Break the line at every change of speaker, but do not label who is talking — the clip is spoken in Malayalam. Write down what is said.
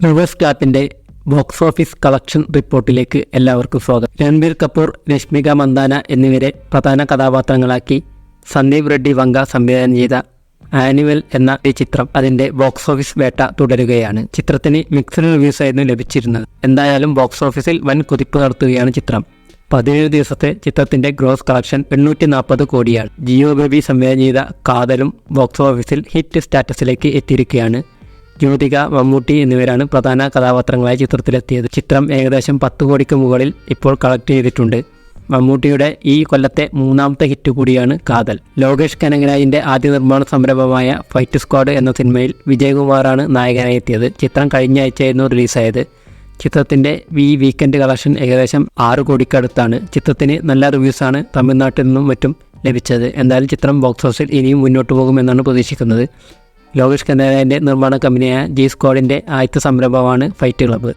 റിവേഴ്സ് ക്ലാപ്പിന്റെ ബോക്സ് ഓഫീസ് കളക്ഷൻ റിപ്പോർട്ടിലേക്ക് എല്ലാവർക്കും സ്വാഗതം. രൺബീർ കപൂർ, രശ്മിക മന്ദാന എന്നിവരെ പ്രധാന കഥാപാത്രങ്ങളാക്കി സന്ദീപ് റെഡ്ഡി വങ്ക സംവിധാനം ചെയ്ത ആനുവൽ എന്ന ഈ ചിത്രം അതിന്റെ ബോക്സ് ഓഫീസ് വേട്ട തുടരുകയാണ്. ചിത്രത്തിന് മിക്സഡ് റിവ്യൂസ് ആയിരുന്നു ലഭിച്ചിരുന്നത്. എന്തായാലും ബോക്സ് ഓഫീസിൽ വൻ കുതിപ്പ് നടത്തുകയാണ് ചിത്രം. 17 ദിവസത്തെ ചിത്രത്തിന്റെ ഗ്രോസ് കളക്ഷൻ 840 കോടിയാണ്. ജിയോ ബേബി സംവിധാനം ചെയ്ത കാതലും ബോക്സ് ഓഫീസിൽ ഹിറ്റ് സ്റ്റാറ്റസിലേക്ക് എത്തിയിരിക്കുകയാണ്. ജ്യോതിക, മമ്മൂട്ടി എന്നിവരാണ് പ്രധാന കഥാപാത്രങ്ങളായി ചിത്രത്തിലെത്തിയത്. ചിത്രം ഏകദേശം 10 കോടിക്ക് മുകളിൽ ഇപ്പോൾ കളക്ട് ചെയ്തിട്ടുണ്ട്. മമ്മൂട്ടിയുടെ ഈ കൊല്ലത്തെ 3ാമത്തെ ഹിറ്റ് കൂടിയാണ് കാതൽ. ലോകേഷ് കനകരാജിന്റെ ആദ്യ നിർമ്മാണ സംരംഭമായ ഫൈറ്റ് സ്ക്വാഡ് എന്ന സിനിമയിൽ വിജയകുമാറാണ് നായകനായി എത്തിയത്. ചിത്രം കഴിഞ്ഞ ആഴ്ചയായിരുന്നു റിലീസായത്. ചിത്രത്തിന്റെ വീക്കെൻഡ് കളക്ഷൻ ഏകദേശം 6 കോടിക്കടുത്താണ്. ചിത്രത്തിന് നല്ല റിവ്യൂസാണ് തമിഴ്നാട്ടിൽ നിന്നും മറ്റും ലഭിച്ചത്. എന്തായാലും ചിത്രം ബോക്സ് ഓഫീസിൽ ഇനിയും മുന്നോട്ട് പോകുമെന്നാണ് പ്രതീക്ഷിക്കുന്നത്. ലോകേഷ് കനകരാജിന്റെ നിർമ്മാണ കമ്പനിയായ ജി സ്ക്വാഡിന്റെ ആദ്യത്തെ സംരംഭമാണ് ഫൈറ്റ് ക്ലബ്ബ്.